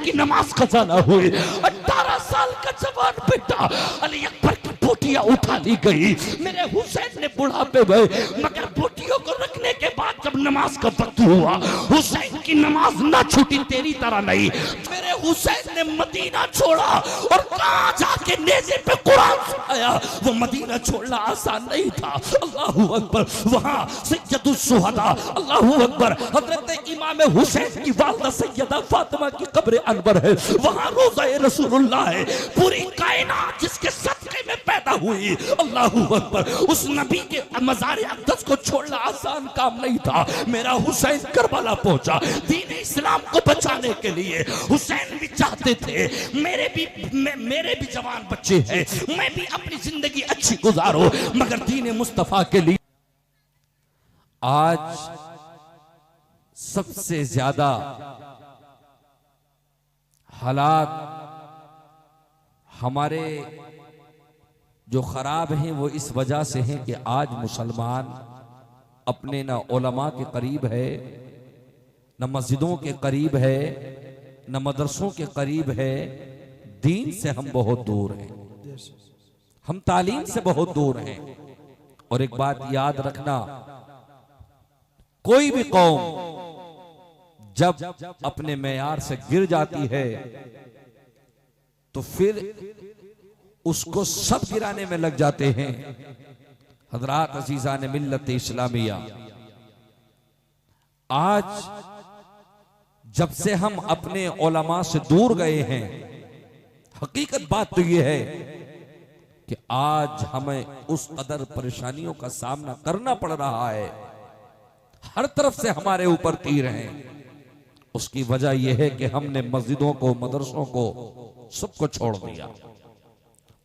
की नमाज कज़ा ना हुई। 18 साल का जवान बेटा अली अकबर की बोटियां उठा ली गई। मेरे हुसैन ने बुढ़ापे में, मगर बोटियों को रखने के बाद जब नमाज का वक्त हुआ, हुसैन की नमाज ना छूटी, तेरी तरह नहीं। मेरे हुसैन ने मदीना छोड़ा और कहां जाके नेज़े पे कुरान सुनाया। वो मदीना छोड़ना आसान नहीं था। अल्लाहू अकबर। वहां सैयदुल शुहदा, अल्लाहू अकबर, हजरत इमाम हुसैन की वालिदा सैयदा फातिमा की कब्र अनवर है। वहां रोज़ा रसूलुल्लाह है। पूरी कायनात जिसके सदक़े में पैदा हुई, अल्लाहू अकबर, उस नबी के मज़ार अक़दस को छोड़ना आसान काम नहीं था। मेरा हुसैन करबला पहुंचा दीन इस्लाम को बचाने के लिए। हुसैन भी चाहते थे मेरे भी जवान बच्चे हैं, मैं भी अपनी जिंदगी अच्छी गुजारूं, मगर दीन मुस्तफा के लिए। आज सबसे ज्यादा हालात हमारे जो खराब हैं वो इस वजह से हैं कि आज मुसलमान अपने न उलमा के करीब है, न मस्जिदों के करीब है, न मदरसों के करीब है। दीन से हम बहुत दूर हैं, हम तालीम से बहुत दूर हैं। और एक बात याद रखना, कोई भी कौम जब अपने मेयार से गिर जाती है तो फिर उसको सब गिराने में लग जाते हैं। हजरात अजीजा ने मिल्लत इस्लामिया, आज जब से हम अपने उलमा से दूर गए हैं, हकीकत बात तो यह है कि आज हमें उस कदर परेशानियों का सामना करना पड़ रहा है, हर तरफ से हमारे ऊपर तीर हैं। उसकी वजह यह है कि हमने मस्जिदों को, मदरसों को, सबको छोड़ दिया,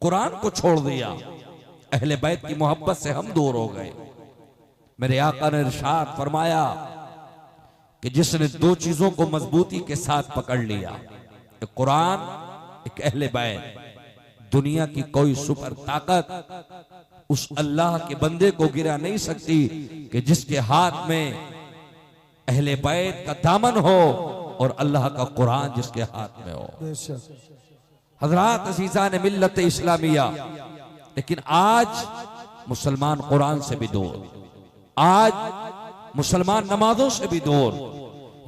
कुरान को छोड़ दिया, अहले बैत की मोहब्बत से हम दूर हो गए। मेरे आका ने इरशाद फरमाया कि जिसने दो चीजों को मजबूती के साथ पकड़ लिया, एक कुरान, एक अहले बैत, दुनिया की कोई सुपर ताकत उस अल्लाह के बंदे को गिरा नहीं सकती कि जिसके हाथ में अहले बैत का दामन हो और अल्लाह का कुरान जिसके हाथ में हो। हजरात अजीजा ने मिल्लत इस्लामिया, लेकिन आज मुसलमान कुरान से भी दूर, आज मुसलमान नमाजों से भी दूर।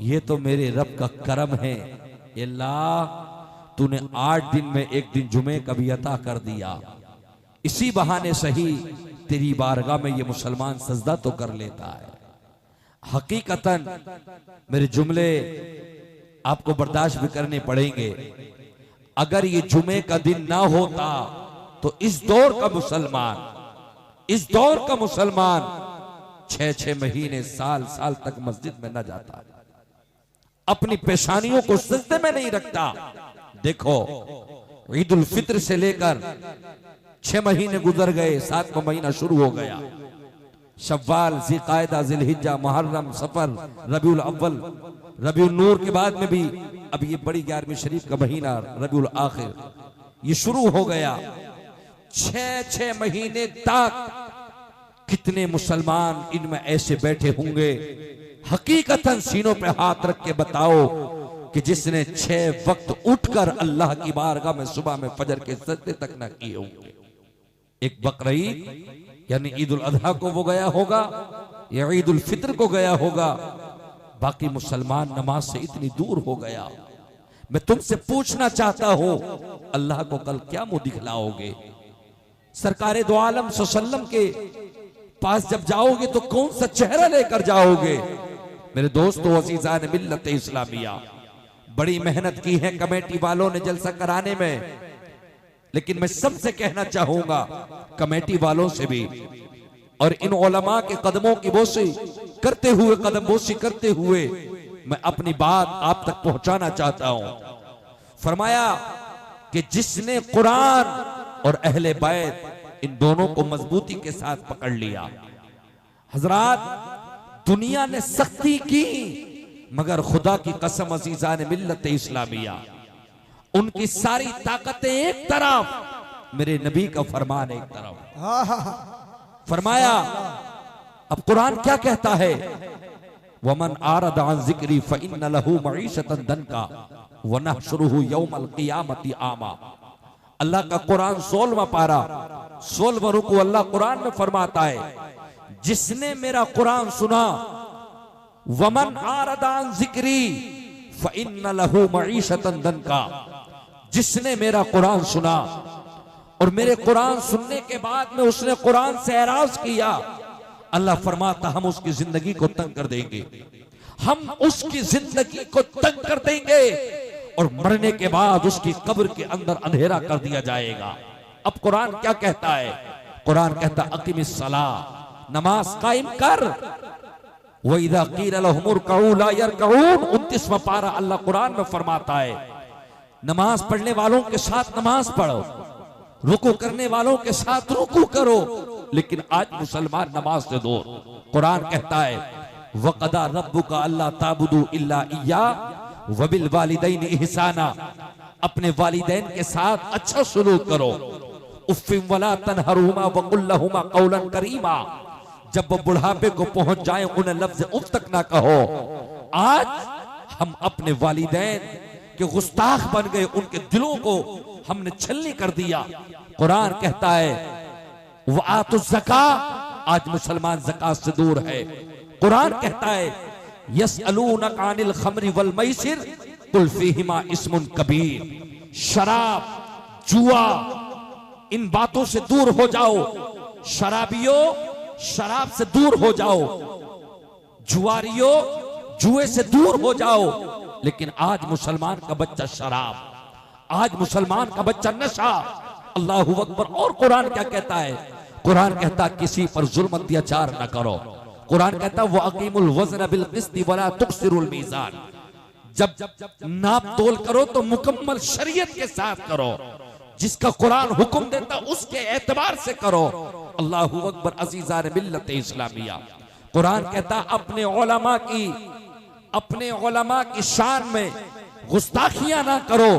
ये तो मेरे रब का करम है। अल्लाह, तूने 8 दिन में एक दिन जुमे का भी अता कर दिया, इसी बहाने सही तेरी बारगाह में ये मुसलमान सजदा तो कर लेता है। हकीकतन मेरे जुमले आपको बर्दाश्त भी करने पड़ेंगे। अगर ये जुमे का दिन ना होता तो इस दौर का मुसलमान 6-6 महीने, साल तक मस्जिद में न जाता, अपनी पेशानियों को सजदे में नहीं रखता। देखो, ईद उल फित्र से लेकर 6 महीने गुजर गए, 7वां महीना शुरू हो गया। शव्वाल, ज़िलक़ायदा, ज़िलहिज्जा, मुहर्रम, सफर, रबीउल अव्वल, रबीउल नूर के बाद में भी अब ये बड़ी 11वीं शरीफ का महीना रबीउल आखिर ये शुरू हो गया। 6-6 महीने तक कितने मुसलमान इनमें ऐसे बैठे होंगे, हकीकतन सीनों पे हाथ रख के बताओ कि जिसने 6 वक्त उठकर अल्लाह की बारगाह में सुबह में फजर के सजदे तक ना किए होंगे। एक बकरीद यानी ईद उल अजहा को वो गया होगा या ईद उल फित्र को गया होगा, बाकी मुसलमान नमाज से इतनी दूर हो गया। मैं तुमसे पूछना चाहता हूं, अल्लाह को कल क्या मुंह दिखलाओगे? सरकारे दो आलम सल्लल्लाहु अलैहि वसल्लम के पास जब जाओगे तो कौन सा चेहरा लेकर जाओगे? मेरे दोस्तों, अज़ीज़ान मिल्लत इस्लामिया, बड़ी मेहनत की है कमेटी वालों ने जलसा कराने में, लेकिन मैं सबसे कहना चाहूंगा, कमेटी वालों से भी और इन उलमा के कदमों की बोसी करते हुए, कदम बोसी करते हुए मैं अपनी बात आप तक पहुंचाना चाहता हूं। फरमाया कि जिसने कुरान और अहले बैत इन दोनों को मजबूती के साथ पकड़ लिया, हजरात, दुनिया ने सख्ती की मगर खुदा की कसम अज़ीज़ान मिल्लत इस्लामिया, उनकी सारी ताकतें एक तरफ, मेरे नबी का फरमान एक तरफ। फरमाया, अब कुरान क्या कहता है? वमन आरद अन ज़िक्री फ़इन्न लहू मईशतन दनका, वनहशुरुहु यौमल क़ियामति आमा। अल्लाह का कुरान 16वां पारा 16वां रुकू अल्लाह कुरान में फरमाता है, जिसने मेरा कुरान सुना, वमन आरदान जिक्री फ़इन्न लहू मईशतन दनका, जिसने मेरा कुरान सुना और मेरे कुरान सुनने के बाद में उसने कुरान से एराज किया, अल्लाह फरमाता हम उसकी जिंदगी को तंग कर देंगे, हम उसकी जिंदगी को तंग कर देंगे और मरने के बाद उसकी कब्र के अंदर अंधेरा कर दिया जाएगा। अब कुरान क्या कहता है? कुरान कहता अकीमिस सलाह, नमाज कायम कर। व इज़ा क़ील लहुम उरकऊ ला यरकऊन, 29वां पारा अल्लाह कुरान में फरमाता है, नमाज पढ़ने वालों के साथ नमाज पढ़ो, रुकू करने वालों के साथ रुकू करो, लेकिन आज मुसलमान नमाज से दूर। कुरान कहता है वक़दा रब्बुका अल्ला ताबुदू इल्ला इय्या वबिल वालिदैन इहसाना, अपने वालिदैन के साथ अच्छा सलूक करो। उफ़्फ़िन वला तनहरुहुमा वक़ुल लहुमा क़ौलन करीमा, जब वो बुढ़ापे को पहुंच जाए उन्हें लफ्ज़ उफ़ तक ना कहो। आज हम अपने वालिदैन के गुस्ताख बन गए, उनके दिलों को हमने छलनी कर दिया। कुरान कहता है वआतुज़ ज़का, आज मुसलमान ज़कात से दूर है। कुरान कहता है यसअलूनका अनिल खम्रि वल मैसिर कुल फीहिमा इस्मुन कबीर, शराब जुआ इन बातों से दूर हो जाओ, शराबियों शराब से दूर हो जाओ, जुआरियों जुए से दूर हो जाओ। लेकिन आज मुसलमान का बच्चा शराब, आज मुसलमान का बच्चा नशा। अल्लाहु अकबर। और कुरान क्या कहता है? कुरान कहता किसी पर जुल्म अत्याचार न करो। कुरान कहता वो अकीमुल वज़न बिल क़िस्ति वला तुक्सिरुल मीज़ान, जब नाप तोल करो तो मुकम्मल शरीयत के साथ करो, जिसका कुरान हुक्म देता उसके एतबार से करो। अल्लाहु अकबर। अज़ीज़ान मिल्लत इस्लामिया, कुरान कहता अपने उलमा की शान में गुस्ताखियां ना करो।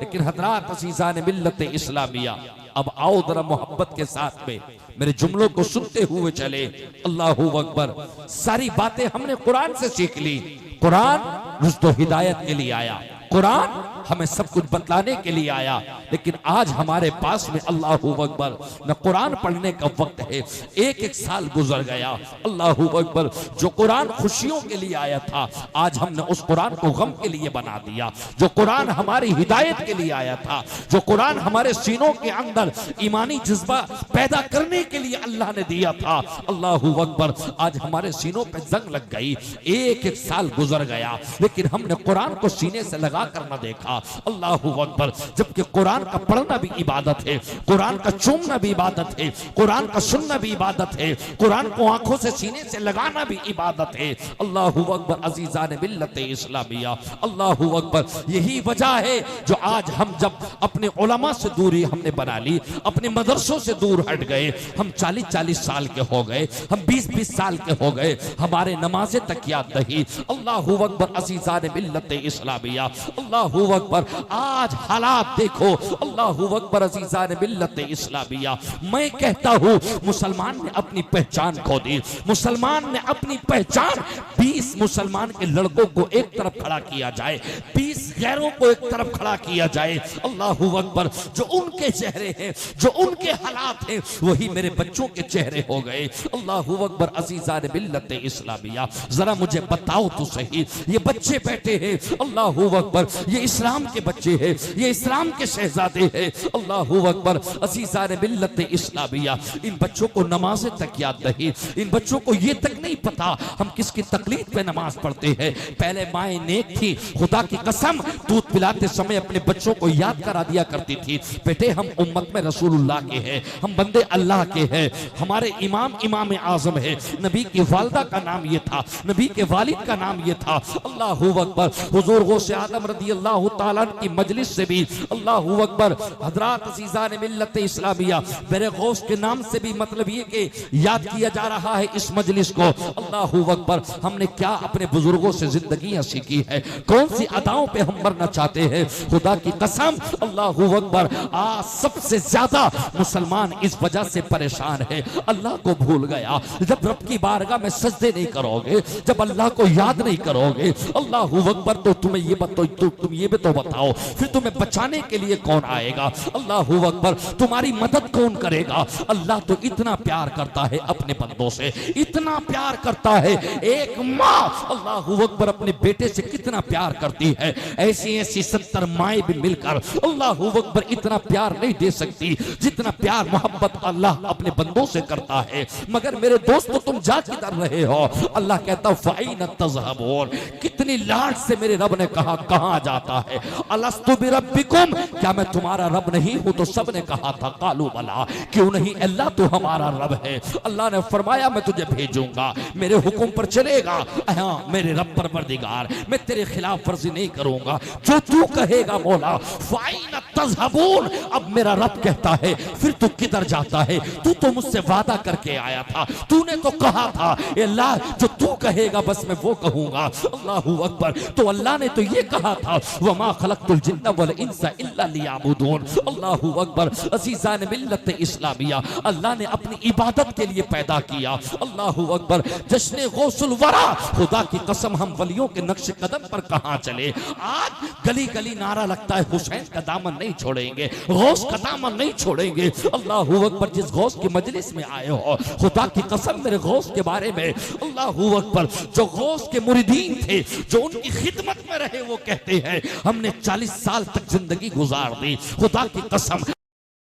लेकिन हज़रात अज़ीज़ान मिल्लत इस्लामिया, अब आओ जरा मोहब्बत के साथ में मेरे जुमलों को सुनते हुए चले। अल्लाहु अकबर। सारी बातें हमने कुरान से सीख ली। कुरान रुश्द व हिदायत के लिए आया, कुरान हमें सब कुछ बतलाने के लिए आया। लेकिन आज हमारे पास में अल्लाहु अकबर न कुरान पढ़ने का वक्त है। एक एक साल गुजर गया। अल्लाहु अकबर। जो कुरान खुशियों के लिए आया था, आज हमने उस कुरान को गम के लिए बना दिया। जो कुरान हमारी हिदायत के लिए आया था, जो कुरान हमारे सीनों के अंदर ईमानी जज्बा पैदा करने के लिए अल्लाह ने दिया था, अल्लाहु अकबर, आज हमारे सीनों पे जंग लग गई। एक एक साल गुजर गया, लेकिन हमने कुरान को सीने से लगा कर न देखा। अल्लाहु अकबर। जबकि कुरान का पढ़ना भी इबादत है, कुरान का चूमना भी इबादत है, कुरान का सुनना भी इबादत है, कुरान को आंखों से सीने से लगाना भी इबादत है। अल्लाहु अकबर। अज़ीज़ान मिल्लत इस्लामिया, अल्लाहु अकबर। यही वजह है जो आज हम जब अपने उलमा से दूरी हमने बना ली, अपने मदरसों से दूर हट गए, हम 40-40 साल के हो गए, हम 20-20 साल के हो गए, हमारे नमाजें तक याद नहीं। अल्लाहु अकबर। अज़ीज़ान मिल्लत इस्लामिया, अल्लाहु अकबर। आज हालात देखो। अल्लाहु अकबर। अज़ीज़ान मिल्लत इस्लामिया, मैं कहता हूँ मुसलमान ने अपनी पहचान खो दी। मुसलमान ने अपनी पहचान, 20 मुसलमान के लड़कों को एक तरफ खड़ा किया जाए, 20 गैरों को एक तरफ खड़ा किया जाए। अल्लाहु अकबर। जो उनके चेहरे हैं, जो उनके हालात हैं, वही मेरे बच्चों के चेहरे हो गए। अल्लाहु अकबर। अज़ीज़ान मिल्लत इस्लामिया, जरा मुझे बताओ तो सही, ये बच्चे बैठे हैं, अल्लाहु अकबर, ये इस्लाम के बच्चे हैं, ये इस्लाम के शहजादे हैं। अल्लाहु अकबर। अज़ीज़ान मिल्लत इस्लामिया, इन बच्चों को नमाज़ें तक याद नहीं, इन बच्चों को ये तक नहीं पता हम किसकी तकलीफ पे नमाज पढ़ते हैं। पहले माएँ नेक थी, खुदा की कसम दूध पिलाते समय अपने बच्चों को याद करा दिया करती थी, बेटे हम उम्मत में रसूलुल्लाह के हैं, हम बंदे अल्लाह के हैं, हमारे इमाम आज़म है, नबी की वालिदा का नाम ये था, नबी के वालिद का नाम ये था। अल्लाहु अकबर। हुजूर गौसे आदम रज़ियल्लाहु ताला की मजलिस से भी अल्लाहु अकबर, हज़रात अज़ीज़ान मिल्लत इस्लामिया, मेरे गौस के नाम से भी मतलब ये कि याद किया जा रहा है इस मजलिस को। अल्लाहु अकबर। हमने क्या अपने बुजुर्गों से जिंदगियां सीखी है, कौन सी अदाओं पे हम हम मरना चाहते हैं। खुदा की कसम, अल्लाहू अकबर, आज सबसे ज्यादा मुसलमान इस वजह से परेशान है, अल्लाह को भूल गया। जब रब की बारगाह में सजदे नहीं करोगे, जब अल्लाह को याद नहीं करोगे, अल्लाहू अकबर, तो तुम्हें ये तुम ये भी तो बताओ, फिर तुम्हें बचाने के लिए कौन आएगा? अल्लाहू अकबर, तुम्हारी मदद कौन करेगा? अल्लाह तो इतना प्यार करता है अपने बंदों से, इतना प्यार करता है। एक माँ अल्लाहू अकबर अपने बेटे से कितना प्यार करती है, ऐसी ऐसी 70 माएं भी मिलकर अल्लाहू अकबर इतना प्यार नहीं दे सकती जितना प्यार मोहब्बत अल्लाह अपने बंदों से करता है। मगर मेरे दोस्तों, तुम जा किधर रहे हो? अल्लाह कहता फ़ाइन तज़हबून, कितनी लाड से मेरे रब ने कहा कहां जाता है? अलस्तु बिरब्बिकुम, क्या मैं तुम्हारा रब नहीं हूं? तो सब ने कहा था कालू बला, क्यों नहीं अल्लाह तो हमारा रब है। अल्लाह ने फरमाया मैं तुझे भेजूंगा, मेरे हुक्म पर चलेगा। हाँ मेरे रब परवरदिगार, मैं तेरे खिलाफ वर्जी नहीं करूंगा, जो तू कहेगा मौला। फ़ाइन तज़हबून, अब मेरा रब कहता है फिर तू किधर जाता है? तू तो मुझसे वादा करके आया था, तूने तो कहा था अल्लाह जो तू कहेगा बस मैं वो कहूंगा। अल्लाहू अकबर, तो अल्लाह ने तो ये कहा था वमा खलक़तुल जिन्ना वल इंसा इल्ला लियाबुदून। अल्लाहू अकबर, अज़ीज़ान मिल्लत इस्लामिया, अल्लाह ने अपनी इबादत के लिए पैदा किया। अल्लाहू अकबर, जश्न गौसुल वरा, खुदा की कसम हम वलियों के नक्श कदम पर कहां चले? आज गली गली नारा लगता है हुसैन का दामन नहीं छोड़ेंगे, गौस का दामन नहीं छोड़ेंगे। अल्लाहू अकबर, जिस गौस की मजलिस में आए हो, खुदा की कसम मेरे गौस के बारे में, अल्लाहू अकबर, जो गौस के मुरीदीन थे, जो उनकी खिदमत में रहे, वो कहते हैं हमने 40 साल तक जिंदगी गुजार दी। खुदा की कसम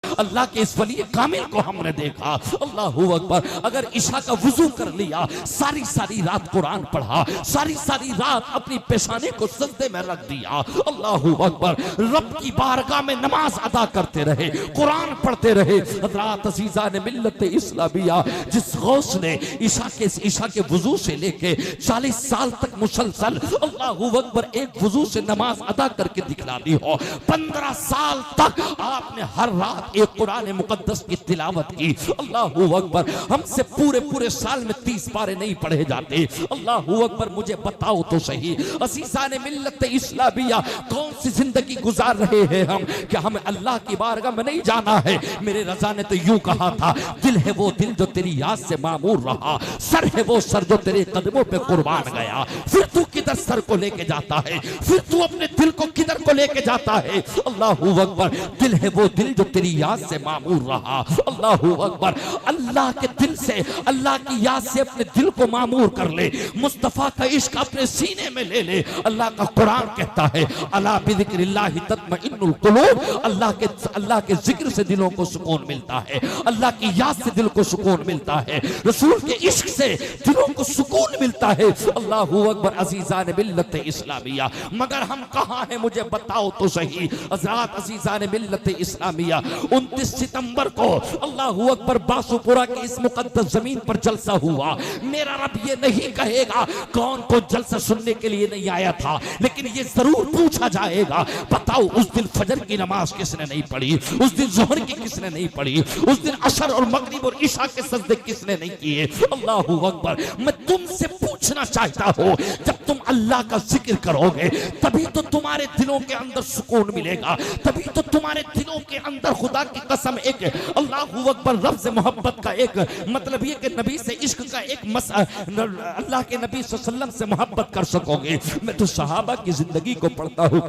अल्लाह के इस वली कामिल को हमने देखा। अल्लाहू अकबर, अगर ईशा का वुजू कर लिया, सारी सारी रात कुरान पढ़ा, सारी सारी रात अपनी पेशानी को सजदे में रख दिया, अल्लाहू अकबर, रब की बारगाह में नमाज अदा करते रहे, कुरान पढ़ते रहे। हज़रात अज़ीज़ान मिल्लत इस्लामिया, जिस गौस ने ईशा के वुजू से लेके 40 साल तक मुसलसल अल्लाहू अकबर एक वुजू से नमाज अदा करके दिखला दी हो, 15 साल तक आपने हर रात एक कुरान मुकद्दस की तिलावत की। अल्लाहू अकबर, हमसे पूरे पूरे साल में 30 पारे नहीं पढ़े जाते। अल्लाहू अकबर, मुझे बताओ तो सही, अज़ीज़ान मिल्लत इस्लामिया, कौन सी जिंदगी गुजार रहे हैं हम? क्या हमें अल्लाह की बारगाह में नहीं जाना है? मेरे रज़ा ने तो यूं कहा था, दिल है वो दिल जो तेरी याद से मामूर रहा, सर है वो सर जो तेरे कदमों पे कुर्बान गया। फिर तू किधर सर को लेके जाता है? फिर तू अपने दिल को किधर को लेके जाता है? अल्लाहू अकबर, दिल है वो दिल जो तेरी याद से मामूर रहा। अल्लाहू अकबर, अल्लाह के दिल से, अल्लाह की याद से अपने दिल को मामूर कर ले, मुस्तफा का इश्क अपने सीने में ले ले। अल्लाह का कुरान कहता है अला बिज़िक्रिल्लाहि तत्मइन्नुल कुलूब, अल्लाह के जिक्र से दिलों को सुकून मिलता है, अल्लाह की याद से दिल को सुकून मिलता है, रसूल के इश्क से दिलों को सुकून मिलता है। अल्लाहू अकबर, अज़ीज़ान मिल्लत इस्लामिया, मगर हम कहां हैं? मुझे बताओ तो सही। हज़रात अज़ीज़ान मिल्लत इस्लामिया, 29 सितंबर को अल्लाहू अकबर बासुपुरा की इस मुकद्दस जमीन पर जलसा हुआ। मेरा रब ये नहीं कहेगा कौन को जलसा सुनने के लिए नहीं आया था, लेकिन ये जरूर पूछा जाएगा, बताओ उस दिन फजर की नमाज किसने नहीं पढ़ी? उस दिन जोहर की किसने नहीं पढ़ी? उस दिन असर और मगरिब और ईशा के सजदे किसने नहीं किए? अल्लाहू अकबर, मैं तुमसे पूछना चाहता हूं, जब तुम अल्लाह का जिक्र करोगे तभी तो तुम्हारे दिलों के अंदर सुकून मिलेगा, तभी तो तुम्हारे दिलों के अंदर खुदा की कसम एक अल्लाहू अकबर रब से मोहब्बत का एक मतलब ये कि नबी से इश्क का एक अल्लाह के नबी सल्लल्लाहु से मोहब्बत कर सकोगे। मैं तो सहाबा की जिंदगी को पढ़ता हूँ,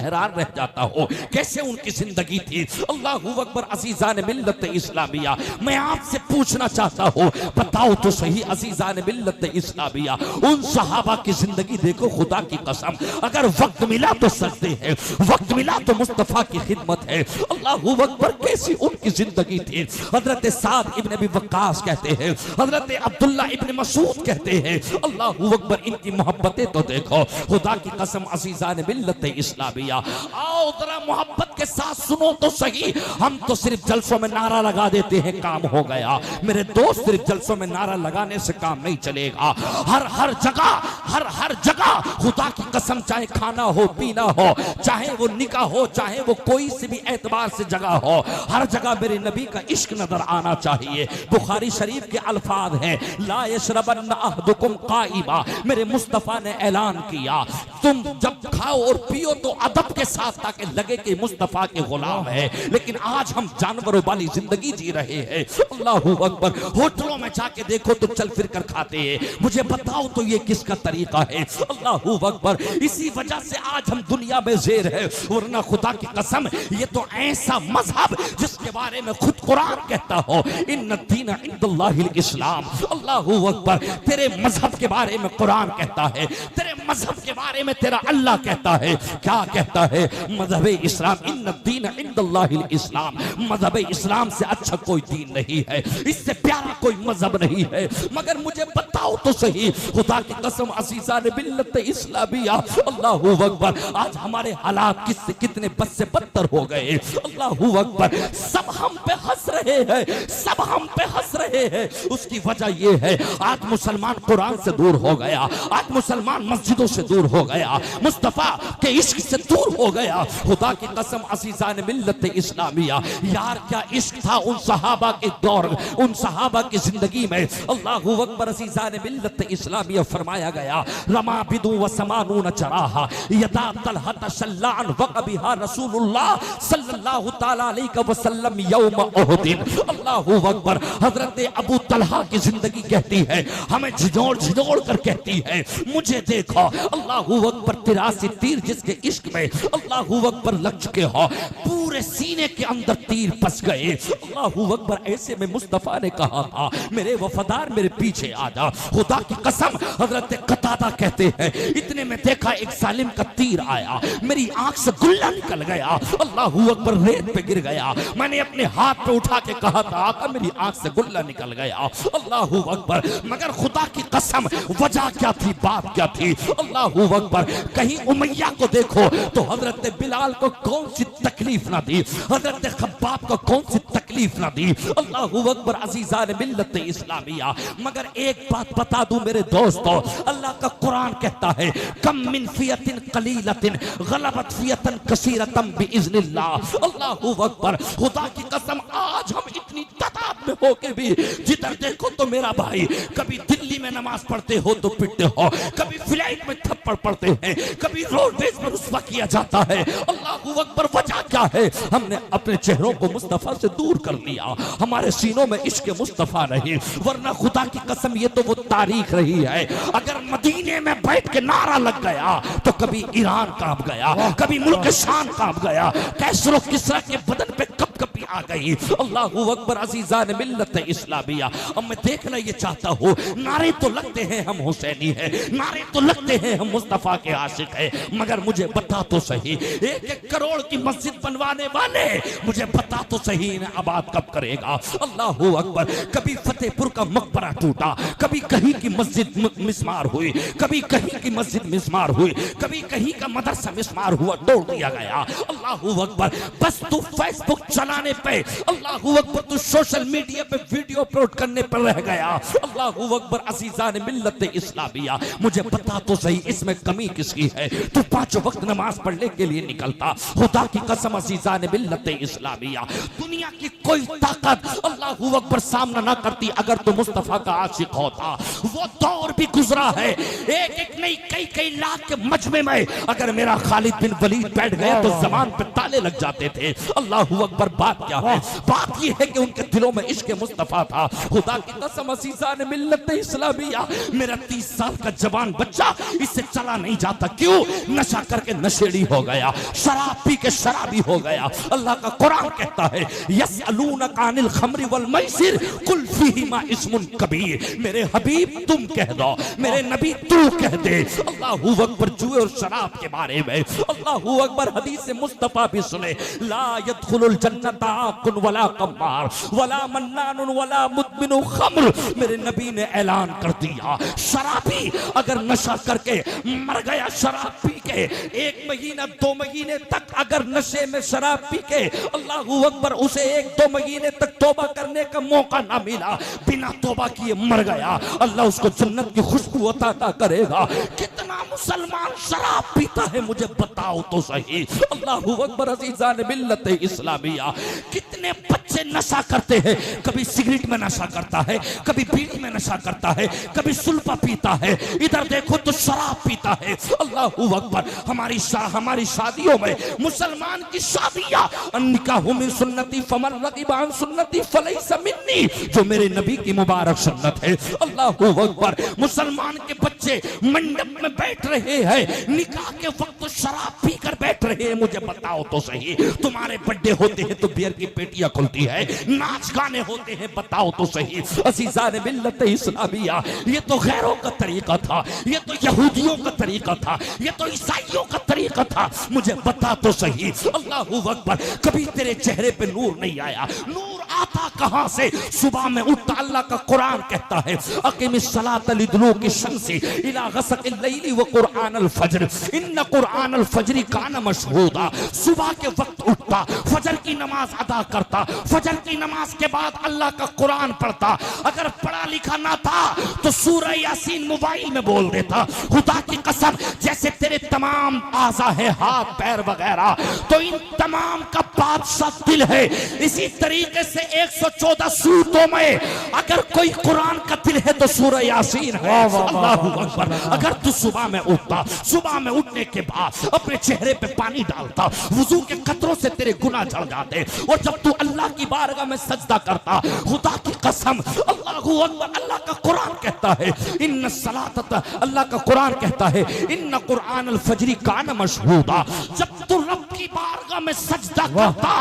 हैरान रह जाता हूँ कैसे उनकी जिंदगी थी। अल्लाहू अकबर, अज़ीज़ान मिल्लत इस्लामिया, मैं आपसे पूछना चाहता हूँ, बताओ तो सही अज़ीज़ान मिल्लत इस्लामिया, उन सहाबा की जिंदगी देखो, खुदा की कसम, अगर वक्त मिला तो सजदे हैं, वक्त मिला तो मुस्तफा की खिदमत है। अल्लाहू अकबर, कैसी उनकी जिंदगी थी। हजरत साद इब्न अबी वक्कास कहते हैं, हजरत अब्दुल्ला इब्न मसूद कहते हैं, अल्लाहू अकबर, इनकी मोहब्बतें तो देखो, खुदा की कसम अज़ीज़ान मिल्लत इस्लामिया। आओ जरा मोहब्बत के साथ सुनो तो सही। हम तो सिर्फ जलसों में नारा लगा देते हैं, काम हो गया। मेरे दोस्त, सिर्फ जलसों में नारा लगाने से काम नहीं चलेगा। हर जगह हर हर जगह खुदा की कसम, चाहे खाना हो पीना हो, चाहे वो निकाह हो, चाहे वो कोई से भी एतबार से जगह हो, हर जगह मेरे नबी का इश्क नजर आना चाहिए। बुखारी शरीफ के अल्फाज हैं, ला यशरबन्ना अहदुकुम काइमा, मेरे मुस्तफा ने ऐलान किया तुम जब खाओ और पियो तो अदब के साथ, ताकि लगे कि मुस्तफा के गुलाम है। लेकिन आज हम जानवरों वाली जिंदगी जी रहे हैं। अल्लाहू अकबर। होटलों में जाके देखो तो चल फिर कर खाते हैं। मुझे बताओ तो ये किसका तरीका है? अल्लाहू अकबर। इसी वजह से आज हम दुनिया में जेर है, वरना खुदा की कसम ये तो ऐसा मजहब जिसके बारे में खुद कुरान कहता हो, इन्न दीन इंदल्लाहिल इस्लाम। अल्लाहू अकबर। तेरे मजहब के बारे में कुरान कहता है, तेरे मजहब के बारे में तेरा अल्लाह कहता है। क्या कहता है? मजहब इस्लाम, इन्न दीन इंदल्लाहिल इस्लाम। मजहब इस्लाम से अच्छा कोई दीन नहीं है, इससे प्यारा कोई मजहब नहीं है। मगर मुझे बताओ तो सही, खुदा की कसम अज़ीज़ान मिल्लत इस्लामिया, अल्लाहू अकबर, आज हमारे हालात किससे कितने बद से बदतर हो गए। अल्लाहू अकबर। सब हम पे हंस रहे हैं, सब हम पे हंस रहे हैं। उसकी वजह यह है आज मुसलमान कुरान से दूर हो गया, आज मुसलमान मस्जिदों से दूर हो गया, मुस्तफा के इश्क से दूर हो गया। खुदा की कसम अज़ीज़ान मिल्लत इस्लामिया, यार क्या इश्क था उन सहाबा के दौर, उन सहाबा की जिंदगी में। अल्लाहू अकबर। अज़ीज़ान मिल्लत इस्लामिया फरमाया गया, रमा बिदु व समानून चराहा यदा तलहत शल्लान वक़बिहा रसूलुल्लाह सल्लल्लाहु तआला अलैहि वसल्लम यौम उहुद। अल्लाहू अकबर। हजरत अबू तलहा की जिंदगी कहती है, हमें झिझोड़ झिझोड़ कर कहती है, मुझे देखो। अल्लाहू अकबर। 83 तीर जिसके इश्क में अल्लाहू अकबर लग चुके हो, पूरे सीने के अंदर तीर फंस गए। अल्लाहू अकबर। ऐसे में मुस्तफा ने कहा था, मेरे वफादार मेरे पीछे आ जा। खुदा की कसम हजरत कतादा कहते हैं, इतने में देखा एक जालिम का तीर आया, मेरी आंख से गुल्ला निकल गया। अल्लाहू अकबर। रेत पे गिर गया। मैंने अपने हाथ पे उठा के कहा था, आका मेरी आंख से गुल्ला निकल गया। अल्लाहू अकबर। मगर खुदा की कसम वजह क्या थी, बात क्या थी? अल्लाहू अकबर। कहीं उमैया को देखो तो हजरत बिलाल को कौन सी तकलीफ ना दी, हजरत खब्बाब को कौन सी तकलीफ ना दी। अल्लाहू अकबर। अज़ीज़ान मिल्लत इस्लामिया। मगर एक बात बता दूं मेरे दोस्तों, अल्लाह का कुरान कहता है, कम मिन फियतिन कलीलतिन गलबत फियतन कसीरतन बिइज़्निल्लाह। अल्लाहू अकबर। खुदा की कसम आज हम इतनी तादाद में हो के भी जिधर देखो तो मेरा भाई, कभी दिल्ली में नमाज पढ़ते हो तो पिटते हो, कभी फ्लाइट में थप्पड़ पड़ते हैं, कभी रोडवेज पर रुस्वा किया जाता है। अल्लाहू अकबर। वजह क्या है? हमने अपने चेहरों को मुस्तफा से दूर कर लिया, हमारे सीनों में इश्क मुस्तफा नहीं। वरना खुदा की कसम ये तो वो तारीख रही है, अगर मदीने में बैठ के नारा लग गया तो कभी ईरान कांप गया, कभी मुल्क शाम कांप गया, कैसरो किसरा के बदन पे कप कपी आ गई। अल्लाहू अकबर। अज़ीज़ान मिल्लत इस्लामिया। अब मैं देखना ये चाहता हूँ, नारे तो लगते हैं हम हुसैनी हैं, नारे तो लगते हैं हम मुस्तफा के आशिक हैं, मगर मुझे बता तो सही, 1-1 करोड़ की मस्जिद बनवाने वाले, मुझे बता तो सही इन्हें आबाद कब करेगा? अल्लाहू अकबर। कभी फतेहपुर का मकबरा टूटा, कभी कहीं की मस्जिद मिस्मार हुई, कभी कहीं की मस्जिद मिस्मार हुई, कभी कहीं का मदरसा मिस्मार हुआ, तोड़ दिया गया। अल्लाहू अकबर। बस तू फेसबुक चलाने पे, अल्लाहू अकबर, तू सोशल मीडिया पे वीडियो अपलोड करने पर रह गया। अल्लाहू अकबर। अज़ीज़ान मिल्लत इस्लामिया। मुझे बता तो सही, इसमें कमी किसकी है? तू 5 वक्त नमाज पढ़ने के लिए निकलता, खुदा की कसम अज़ीज़ान मिल्लत इस्लामिया, दुनिया की कोई ताकत अल्लाहू अकबर सामना ना करती अगर तू मुस्तफा का आशिक होता। वो दौर भी गुजरा है, एक नहीं कई लाख के मजमे में अगर मेरा खालिद बिन वलीद बैठ गया तो जबान पे ताले लग जाते थे। अल्लाहू अकबर। बात क्या है? बात यह है कि उनके दिलों में इश्क मुस्तफा था। खुदा की कसम अज़ीज़ान मिल्लत इस्लामिया, मेरा 30 साल का जवान बच्चा इससे चला नहीं जाता। क्यों? नशा करके नशेड़ी हो गया, शराब पी के शराबी हो गया। अल्लाह का कुरान कहता है, यसअलूनका अनिल खम्रि वल मैसिर कुल फीहिमा इस्मुन कबीर। मेरे हबीब तुम कह दो, मेरे नबी तू कह दे। अल्लाहू अकबर। जुए और शराब के बारे में अल्लाहू अकबर। हदीस मुस्तफा भी सुने, ला यदखुलुल जन्नता आकुन वला कम्मार वला मन्नानुन वला मुदमिनु खम्र। मेरे नबी ने ऐलान कर दिया, शराबी अगर नशा करके मर गया, शराब पी के 1 महीना 2 महीने तक अगर नशे में शराब पी के अल्लाहू अकबर उसे 1-2 महीने तक तौबा करने का मौका ना मिला, बिना तौबा किए मर गया, अल्लाह उसको जन्नत की खुशबू अता करेगा। कितना मुसलमान शराब पीता है मुझे बताओ तो सही। अल्लाहू अकबर अज़ीज़ान मिल्लत इस्लामिया। कितने बच्चे नशा करते हैं, कभी सिगरेट में नशा करता है, कभी बीड़ी में नशा करता है, कभी सुल्फा पीता है, इधर देखो तो शराब पीता है। अल्लाहू अकबर। हमारी शादियों में मुसलमान की शादियां निकाहु मिन सुन्नती फमन रगिबा अन सुन्नती फलैसा मिन्नी, जो मेरे नबी की मुबारक सुन्नत है। अल्लाहू अकबर। मुसलमान के बच्चे मंडप में बैठ रहे हैं, निकाह के वक्त शराब पीकर बैठ रहे हैं, मुझे बताओ तो सही। तुम्हारे बर्थडे होते हैं तो बियर की पेटियां खुलती है, नाच गाने होते हैं, बताओ तो सही। अज़ीज़ान मिल्लत इस्लामिया, ये तो गैरों का तरीका था, ये तो यहूदियों का तरीका था, ये तो ईसाइयों का तरीका था, मुझे बता तो सही। अल्लाहू अकबर। कभी तेरे चेहरे पे नूर नहीं आया, नूर आता कहां से? सुबह में उठता, अल्लाह का कुरान कहता है अक़िमिस्सलात लिदलूकी शम्सी इला गसक़िल लैली व कुरआनल फज्र इन्न कुरआनल फज्रि कान मशहूदा। सुबह के वक्त उठता, फजर की नमाज अदा करता, फजर की नमाज के बाद अल्लाह का कुरान पढ़ता, अगर पढ़ा लिखा ना था तो सूरह यासीन मोबाइल में बोल देता। खुदा की कसम, जैसे तेरे तमाम आज़ा है, हाथ पैर वगैरह, तो इन तमाम का बादशाह दिल है। इसी तरीके से 114 सूरतों में अगर कोई कुरान का दिल है तो सूरह यासीन है। अल्लाहू अकबर। अगर तू सुबह में उठता, सुबह में उठने के बाद अपने चेहरे पे पानी डालता, वुजू के कतरों से तेरे गुनाह झड़ जाते, और जब तू अल्लाह की बारगाह में सजदा करता, खुदा की कसम, अल्लाहू अकबर, अल्लाह का कुरान कहता है इन्न सलात, अल्लाह का कुरान कहता है इन्न कुरआनल फज्रि कान मशहूदा। जब तू रब की बारगाह में सजदा करता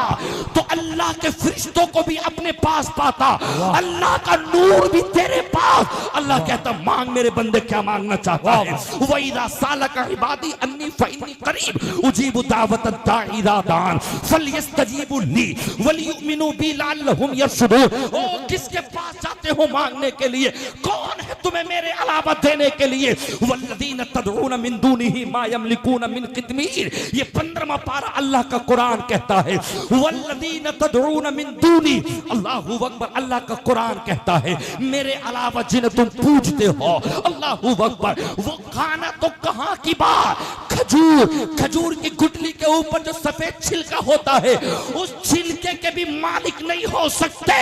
तो अल्लाह के फरिश्तों को भी अपने पास पाता, अल्लाह का नूर भी तेरे पास। अल्लाह कहता मांग मेरे बंदे क्या मांगना चाहता है। वइज़ा सालका इबादी अन्नी फइन्नी करीब उजीबु दावत दाई इज़ा दान फलयस्तजीबु ली वलियुमिनु बी लअल्लहुम यरशुदून। ओ किसके पास जाते हो मांगने के लिए? कौन है तुम्हें मेरे अलावा देने के लिए? वल्लज़ीना तदऊन मिन दूनिही मा यमलिकून मिन कितमीर। ये 15वां पारा अल्लाह का कुरान कहता है वल्लज़ीना तदऊन मिन दूनी। अल्लाहू अकबर। अल्लाह का कुरान कहता है मेरे अलावा जिन्हें तुम पूजते हो, अल्लाहू अकबर, वो खाना तो कहां की बात, खजूर की गुठली के ऊपर जो सफेद छिलका होता है, उस छिलके के भी मालिक नहीं हो सकते।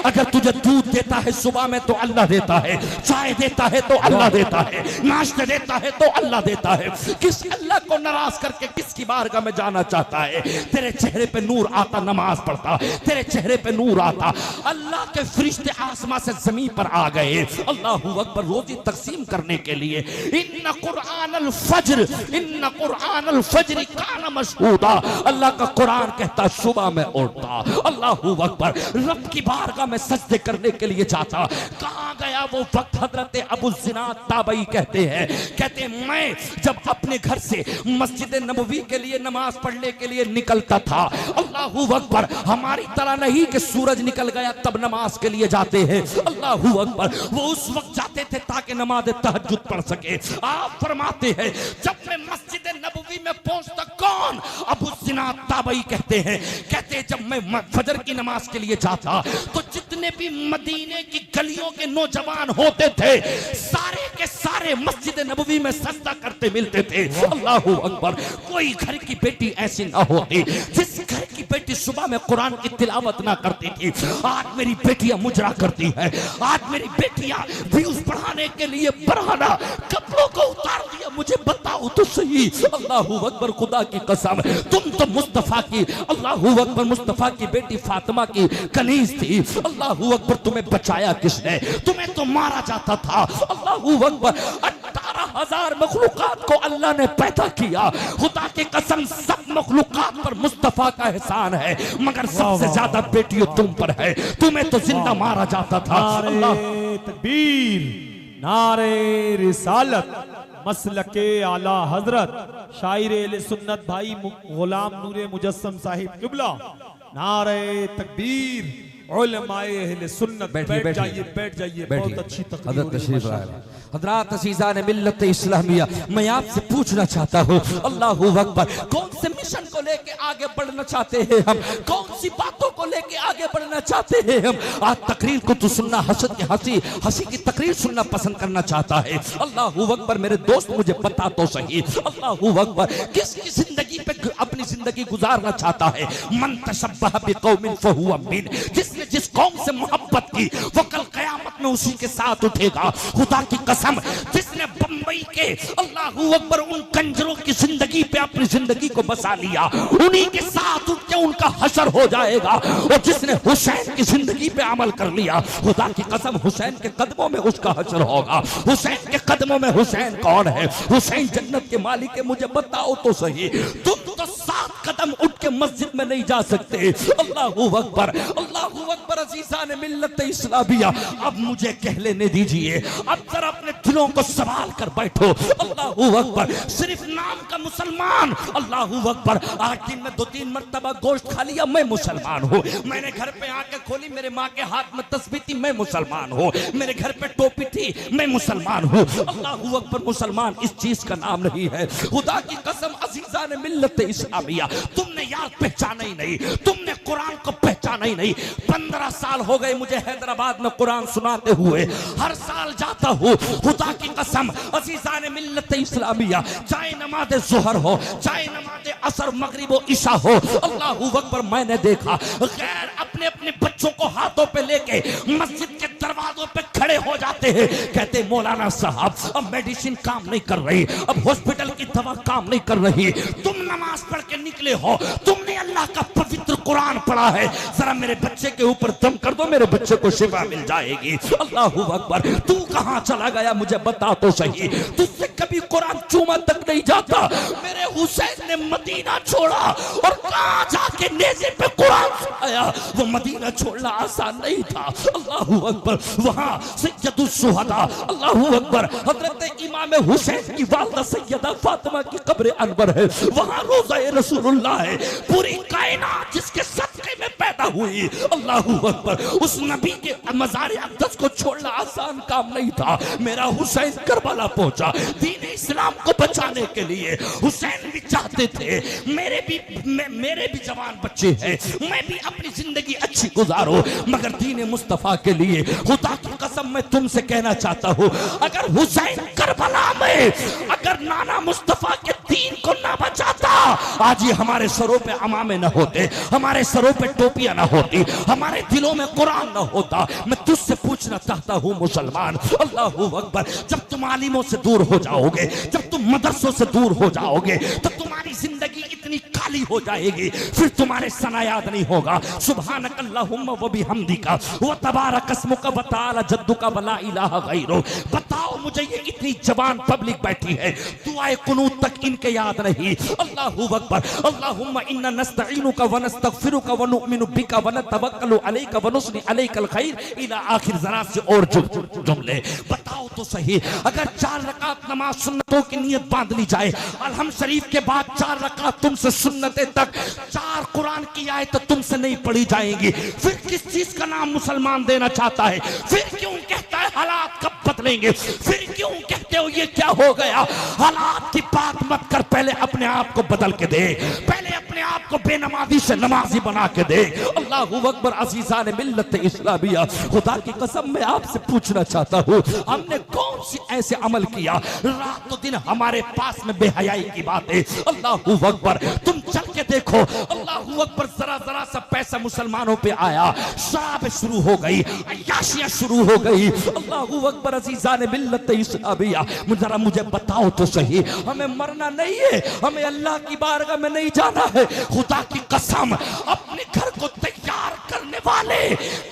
अगर तुझे दूध देता है सुबह में तो अल्लाह देता है, चाय देता है तो अल्लाह देता है, नाश्ते देता है तो अल्लाह देता है। किस अल्लाह को नाराज करके किसकी बारगाह में जाना चाहता है? तेरे चेहरे पे नूर आता, नमाज पढ़ता, तेरे चेहरे पे नूर आता, अल्लाह के फरिश्ते आसमां से जमीन पर आ गए, अल्लाहू अकबर, रोजी तकसीम करने के लिए। इन्न कुरआनल फज्र, इन्न कुरआनल फज्रि कान मशहूदा। अल्लाह का कुरान कहता सुबह में उठता, अल्लाहू अकबर, रब की बारगाह में सजदे करने के लिए जाता। कहां गया वो वक्त? हजरत अबू ज़िनाद ताबई कहते हैं, कहते मैं जब अपने घर से मस्जिद नबवी के लिए नमाज पढ़ने के लिए निकलता था, अल्लाहू अकबर, हमारी तरह नहीं कि सूरज निकल गया तब नमाज के लिए जाते हैं, अल्लाहू अकबर, वो उस वक्त जाते थे ताकि नमाज तहज्जुद पढ़ सके। आप फरमाते हैं जब मैं मस्जिद नबवी में पहुंचता, कौन? अबू ज़िनाद ताबई कहते हैं, कहते जब मैं फजर की नमाज के लिए जाता तो जितने भी मदीने की गलियों के नौजवान होते थे सारे के सारे मस्जिद नबवी में सजदा करते मिलते थे। अल्लाहू अकबर। कोई घर की बेटी ऐसी ना होती जिस घर की बेटी सुबह में कुरान की तिलावत ना करती थी। आज मेरी बेटियां मुजरा करती है, आज मेरी बेटियां व्यूज बढ़ाने के लिए बढ़ाना कपड़ों को उतार दिया, मुझे बताओ तो सही। अल्लाहू अकबर। खुदा की कसम, तुम तो मुस्तफा की, अल्लाहू अकबर, मुस्तफा की बेटी फातिमा की कनीज थी। अल्लाहू अकबर। तुम्हें बचाया किसने? तुम्हें तो मारा जाता था। अल्लाहू अकबर। 18,000 मखलूकात को अल्लाह ने पैदा किया। खुदा की कसम, सब मखलूकात पर मुस्तफा का एहसान है, मगर सबसे ज्यादा बेटियों तुम पर है। तुम्हें तो जिंदा मारा जाता था। नारे तकबीर, नारे रिसालत, मसलके आला हजरत शायर अहले सुन्नत भाई गुलाम नूरे मुजस्सम साहिब किबला। नारे तकबीर, उलमाए अहले सुन्नत। बैठ जाइए, बैठ जाइए। बहुत अच्छी तकरीर। हजरत तशरीफ लाए। हजरात अज़ीज़ान मिल्लत इस्लामिया, मैं आपसे पूछना चाहता हूँ, अल्लाहू अकबर, कौन से मिशन को लेके आगे बढ़ना चाहते हैं हम, कौन सी बातों को लेके आगे बढ़ना चाहते हैं हम। आज तकरीर को तो सुनना, हंसी हंसी की तकरीर सुनना पसंद करना चाहता है। अल्लाहू अकबर, मेरे दोस्त मुझे बता तो सही, अल्लाहू अकबर, किसकी जिंदगी पे अपनी जिंदगी गुजारना चाहता है। मन तशब्बह बिकौमिन फहुवा मिन, जिसने जिस कौम से मोहब्बत की वो कल कयामत में उसी के साथ उठेगा। खुदा की कसम, जिसने बंबई के अल्लाहू अकबर उन कंजरों की जिंदगी पे अपनी जिंदगी को बसा लिया, उन्हीं के साथ उठ के उनका हशर हो जाएगा। और जिसने हुसैन की जिंदगी पे अमल कर लिया, खुदा की कसम, हुसैन के कदमों में उसका हशर होगा। हुसैन के कदमों में हुसैन कौन है? हुसैन जन्नत के मालिक है। मुझे बताओ तो सही, तुम तो 7 कदम उठ के मस्जिद में नहीं जा सकते। अल्लाहू अकबर, अल्लाहू अकबर। अजीज़ान मिल्लत इस्लामिया, अब मुझे कह लेने दीजिए, अब जरा अपने दिलों को सवाल कर बैठो। अल्लाहू अकबर, सिर्फ नाम का मुसलमान, अल्लाहू अकबर। 8 दिन में 2-3 मरतबा गोश्त खा लिया, मैं मुसलमान हूँ। मैंने घर पे आके खोली, मेरे माँ के हाथ में तस्बीह थी, मैं मुसलमान हूँ। मेरे घर पे टोपी थी, मैं मुसलमान हूँ। अल्लाहू अकबर, मुसलमान इस चीज का नाम नहीं है। खुदा की कसम, अजीज़ान मिल्लत इस्लामिया, तुमने याद पहचाना ही नहीं, तुमने कुरान को पहचाना ही नहीं। 15 साल हो गए मुझे हैदराबाद में कुरान सुनाते हुए, हर साल जाता हूँ। खुदा की कसम, अजीज़ान मिल्लत इस्लामिया, चाहे नमाज ज़ुहर हो, चाहे नमाज असर, मगरिब और इशा हो, अल्लाहू अकबर, मैंने देखा गैर अपने अपने बच्चों को हाथों पे लेके मस्जिद के दरवाजों पे खड़े हो जाते हैं। कहते मौलाना साहब, अब मेडिसिन काम नहीं कर रही, अब हॉस्पिटल की दवा काम नहीं कर रही, तुम नमाज पढ़ के निकले हो, तुमने अल्लाह का पवित्र कुरान पढ़ा है, जरा मेरे बच्चे के ऊपर दम कर दो, मेरे बच्चे को शिफा मिल जाएगी। अल्लाहू अकबर, तू कहां चला गया मुझे बता तो सही, तुझसे कभी कुरान चूमा तक नहीं जाता। मेरे हुसैन ने मदीना छोड़ा और कहां जाके नेज़े पे कुरान सुनाया। वो मदीना छोड़ना आसान नहीं था। अल्लाहू अकबर, वहां सैयदुल शुहदा, अल्लाहू अकबर, हजरत इमाम हुसैन की वालिदा सैयदा फातिमा की कब्र अनवर है, वहां रोज़ा रसूलुल्लाह है। पूरी कायनात जिसके सदक़े में पैदा हुई, अल्लाहू अकबर, उस नबी के मज़ार अक़दस को छोड़ना आसान काम नहीं था। मेरा हुसैन करबला पहुंचा दीन इस्लाम को बचाने के लिए। हुसैन भी चाहते थे मेरे भी जवान बच्चे हैं, मैं भी अपनी जिंदगी अच्छी गुजारो, मगर दीन मुस्तफा के लिए। खुदा की कसम, मैं तुमसे कहना चाहता हूँ, अगर हुसैन करबला में अगर नाना मुस्तफा के दीन को ना बचाता, आज ये हमारे सरों पे अमामे ना होते, हमारे सरों पे टोपियां ना होती, हमारे दिलों में कुरान ना होता। मैं तुझसे पूछना चाहता हूँ मुसलमान, अल्लाहू अकबर, जब तुम आलिमों से दूर हो जाओगे, जब तुम मदरसों से दूर हो जाओगे, तो तुम्हारी जिंदगी इतनी काली हो जाएगी, फिर तुम्हारे सना याद नहीं होगा। सुभानक अल्लाहुम्मा व बिहम्दिका व तबारक अस्मुका व तआला जद्दुका व ला इलाहा गैरुक। बताओ मुझे, ये इतनी जवान पब्लिक बैठी है, दुआए कुनूत तक इनके याद नहीं। अल्लाहू अकबर, अल्लाहुम्मा इन्ना नस्तईनुका व नस्तगफिरुका व नुमिनु बिका व नतवक्कलु अलैका व नुस्नी अलैकल खैर इला आखिर जरा से और जुमले। बताओ तो सही, अगर 4 रकात नमाज सुन्नतों की नियत बांध ली जाए, अलहम शरीफ के बाद 4 रकात तुमसे सुन्नतें तक, 4 कुरान की आयत तुमसे नहीं पढ़ी जाएंगी, फिर किस चीज का नाम मुसलमान देना चाहता है? फिर क्यों कहता है हालात कब बदलेंगे? फिर क्यों कहते हो ये क्या हो गया? हालात की बात मत कर, पहले अपने आप को बदल के दे, पहले अपने आप को बेनमाजी से नमाजी बना के दे। अल्लाहू अकबर, अज़ीज़ान मिल्लत इस्लामिया, खुदा की कसम मैं आपसे पूछना चाहता हूँ, हमने कौन सी ऐसे अमल किया, रातों दिन हमारे पास में बेहयाई की बात है। अल्लाहू अकबर, तुम चल के देखो, अल्लाहू अकबर, जरा जरा सा पैसा मुसलमानों पे आया, शराब शुरू हो गई, अय्याशियां शुरू हो गई। अल्लाहू अकबर, अज़ीज़ान मिल्लत इस्लामिया, जरा मुझे बताओ तो सही, हमें मरना नहीं है, हमें अल्लाह की बारगाह में नहीं जाना है। खुदा की कसम, अपने घर को तैयार करने वाले,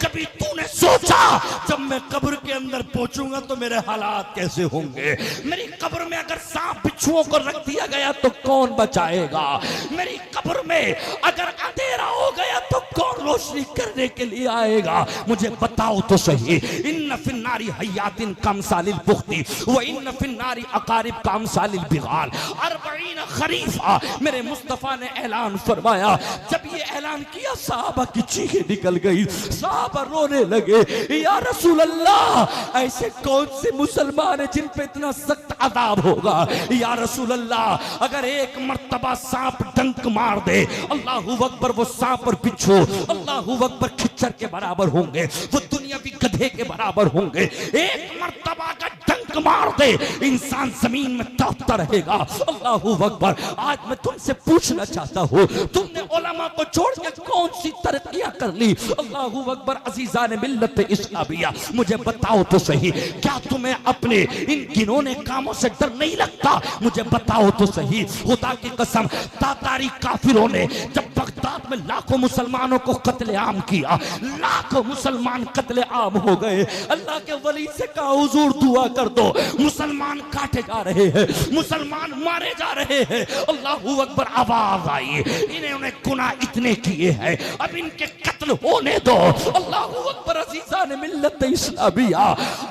कभी तूने सोचा जब मैं कब्र के अंदर पहुंचूंगा तो मेरे हालात कैसे होंगे? मेरी कब्र में अगर सांप बिच्छुओं को रख दिया गया तो कौन बचाएगा? मेरी कब्र में अगर अंधेरा हो गया तो कौन रोशनी करने के लिए आएगा? मुझे बताओ तो सही। इन इन्न फिन्नारी हयातिन कमसालिल बुख्ती व इन्न फिन्नारी अकारिब कमसालिल बिगाल 40 खरीफा। मेरे मुस्तफा ने ऐलान फरमाया। जब ये ऐलान किया सहाबा की चीखें निकल गई, सहाबा रोने लगे, या रसूल अल्लाह ऐसे कौन से मुसलमान है जिन पे इतना सख्त अदाब होगा। या रसूल अल्लाह अगर एक मर्तबा सांप डंक मार दे, अल्लाहू अकबर, वो सांप और बिच्छू अल्लाहू अकबर खिच्चर के बराबर होंगे, वो दुनियावी गधे के बराबर होंगे। एक मर्तबा का डंक मार दे, इंसान जमीन में तड़पता रहेगा। अल्लाहू अकबर। आज मैं तुमसे पूछना चाहता हूँ, तुमने उलमा को छोड़ के कौन सी तरक्कियां कर ली। अल्लाहू अकबर। अजीजान मिल्लत इस्लामिया, मुझे बताओ तो सही, क्या तुम्हें अपने इन गिनौने कामों से डर नहीं लगता? मुझे बताओ तो सही, खुदा की कसम, तातारी काफिरों ने जब बगदाद में लाखों मुसलमानों को कत्लेआम किया, लाखों मुसलमान कत्लेआम हो गए, अल्लाह के वली से कहा हुजूर दुआ कर दो, मुसलमान काटे जा रहे हैं, मुसलमान मारे जा रहे हैं। अल्लाहू अकबर। आवाज आई, इन्होंने गुनाह इतने किए हैं, अब इनके कत्ल होने दो। अल्लाहू अकबर। अजीजान मिल्लत इस्लामिया,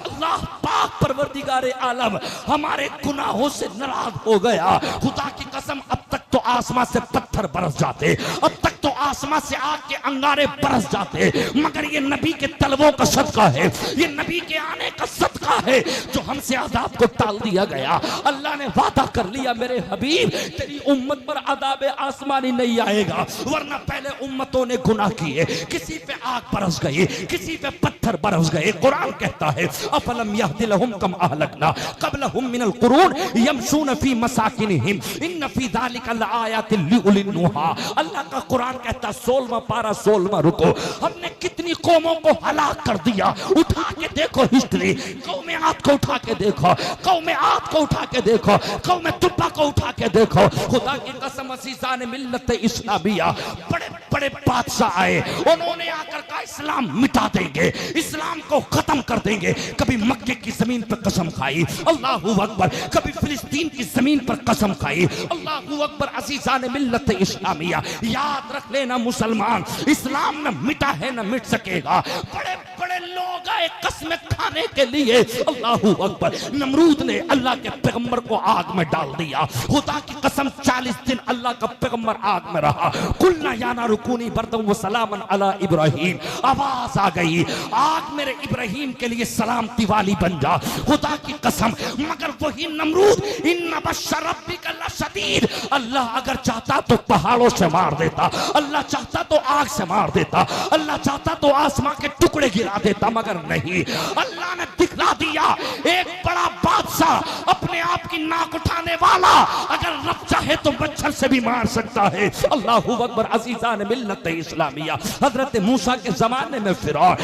अल्लाह पाक परवरदिगार आलम हमारे गुनाहों से नाराज हो गया। खुदा की कसम, अब तक तो आसमां से पत्थर बरस जाते, अब तक तो आसमां से आग के अंगारे बरस जाते, मगर ये नबी के तलबों का सदका है, ये नबी के आने का सदका है जो हमसे अजाब को टाल दिया गया। अल्लाह ने वादा कर लिया, मेरे हबीब तेरी उम्मत पर अदाब आसमानी नहीं आएगा, वरना पहले उम्मतों ने गुनाह किए, किसी पे आग बरस गई, किसी पे पत्थर बरस गए। कुरान कहता है अफलम यहदिलहुम कम अहलकना क़ब्लहुम मिनल कुरून यमशून फी मसाकिनिहिम इन फी ज़ालिका लआयातिन लिउलिन नुहा। अल्लाह का कुरान कहता, 16वां पारा 16वां रुको, हमने कितनी कौमों को हलाक कर दिया। उठा के देखो हिस्ट्री, कौमे आद को उठा के देखो, कौमे आद को उठा के देखो, कौमे तुब्बा को उठा के देखो। खुदा की कसम, अज़ीज़ान मिल्लत इस्लामिया, बड़े बड़े बादशाह आए, उन्होंने आकर कहा इस्लाम मिटा देंगे, इस्लाम को खत्म कर देंगे। कभी मक्के की जमीन पर कसम खाई, अल्लाहू अकबर, कभी फिलिस्तीन की जमीन पर कसम खाई, अल्लाहू अकबर। अज़ीज़ान मिल्लत इस्लामिया, याद रख लेना मुसलमान, इस्लाम न मिटा है न मिट सकेगा। बड़े बड़े लोग आए कसमें खाने के लिए, अल्लाहू अकबर। नमरूद ने अल्लाह के पैगंबर को आग में डाल दिया, खुदा की कसम 40 दिन अल्लाह का पैगंबर आग में रहा। कुलना याना रुकूनी बरदम व सलामन अला इब्राहीम। आवाज आ गई, आग मेरे इब्राहीम के लिए सलामती वाली बन जा, खुदा की कसम। मगर वही नमरूद, इन्ना बश्शर रब्बिका लशदीद, अल्लाह अगर चाहता तो पहाड़ों से मार देता, अल्लाह चाहता तो आग से मार देता, अल्लाह चाहता तो आसमां के टुकड़े गिरा देता, मगर नहीं। अल्लाह ने दिखला दिया, एक बड़ा बादशाह, अपने आप की नाक उठाने वाला, अगर रब चाहे तो मच्छर से भी मार सकता है। अल्लाहू अकबर। अज़ीज़ान मिल्लत इस्लामिया, हजरत मूसा के जमाने में फिरौन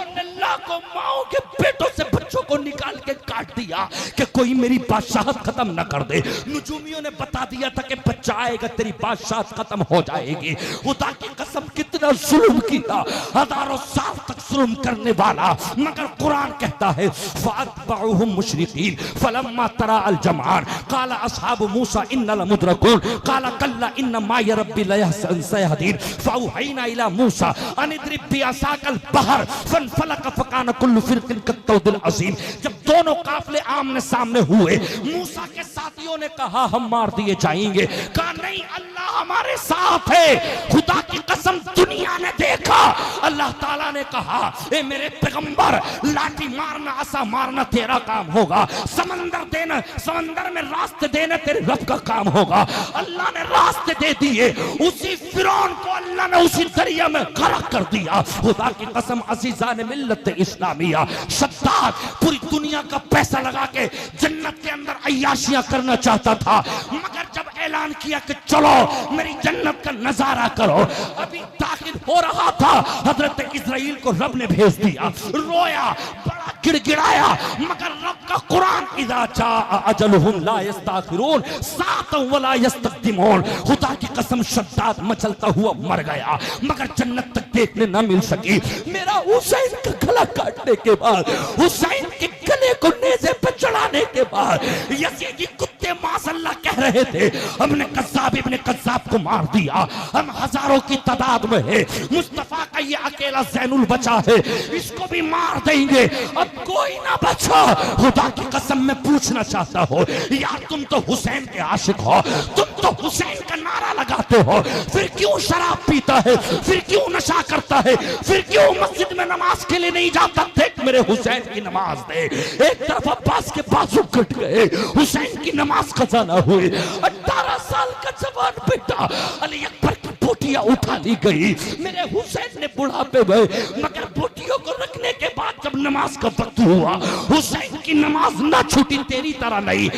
ने अल्लाह को माओ के पेटों से बच्चों को निकाल के काट दिया कि कोई मेरी बादशाहत खत्म न कर दे। नुजूमियों ने बता दिया था कि बच्चा आएगा तेरी बादशाहत खत्म हो जाएगी। खुदा की कसम, कितना जुल्म किया, हजारों साल तक जुल्म करने वाला, मगर कुरान कहता है फ़अत्बअहुम मुशरिकीन फलम्मा तरा अल जमआन क़ाला अस्हाबु मूसा इन्ना लमुद्रकून क़ाला कल्ला इन्ना माय रब्बी लयहदीन फ़अवहैना इला मूसा अन इद्रिब बिअसाकल बहर फनफलक फकान कुल्लु फिरकिन कत्तौदिल अज़ीम। जब दोनों काफिले आमने सामने हुए, मूसा के साथियों ने कहा हम मार दिए जाएंगे, कहा नहीं, अल्लाह हमारे साथ है। खुदा की कसम, दुनिया ने देखा, अल्लाह ताला ने कहा ए मेरे पैगंबर, लाठी मारना, आसा मारना तेरा काम होगा, समंदर देना, समंदर में रास्ते देना तेरे रब का काम होगा। अल्लाह ने रास्ते दे दिए, उसी फिरौन को अल्लाह ने उसी दरिया में गरक कर दिया। खुदा की कसम, अज़ीज़ान मिल्लत इस्लामिया, शद्दाद पूरी दुनिया का पैसा लगा के जन्नत के अंदर अय्याशियां करना चाहता था, मगर जब ऐलान किया कि चलो मेरी जन्नत का नजारा करो, अभी दाखिल हो रहा था, हजरत इस्राइल को रब ने भेज दिया। रोया, बड़ा गिड़गिड़ाया, मगर रब का कुरान, इज़ा जाअ अजलुहुम ला यस्तअखिरून साअतन वला यस्तक़दिमून। खुदा की कसम, शद्दाद मचलता हुआ मर गया, मगर जन्नत तक देखने न मिल सकी। मेरा हुसैन का गला काटने के बाद, हुसैन के गले को नेज़े पर चढ़ाने के बाद, यजीदी कुत्ते माशअल्लाह कह रहे थे हमने कज़्ज़ाब इब्ने कज़्ज़ाब को मार दिया, हम हजारों की तादाद में है, मुस्तफा का लगा ये अकेला जैनुल बचा है, इसको भी मार देंगे, अब कोई ना बचा। खुदा की कसम मैं पूछना चाहता हूँ यार, तुम तो हुसैन के आशिक हो, तुम तो हुसैन का नारा लगाते हो, फिर क्यों शराब पीता है, फिर क्यों नशा करता है, फिर क्यों मस्जिद में नमाज के लिए नहीं जाता? देख मेरे हुसैन की नमाज दे। एक तरफ अब्बास के बाजू कट गए, हुसैन की नमाज कज़ा ना हुई। 18 साल का जवान बेटा अली अकबर की बोटियां उठा ली गई। मेरे हुसैन ने बुढ़ापे में, मगर बोटियों को रखने के बाद जब नमाज का वक्त हुआ, हुसैन की नमाज ना छूटी, तेरी तरह नहीं।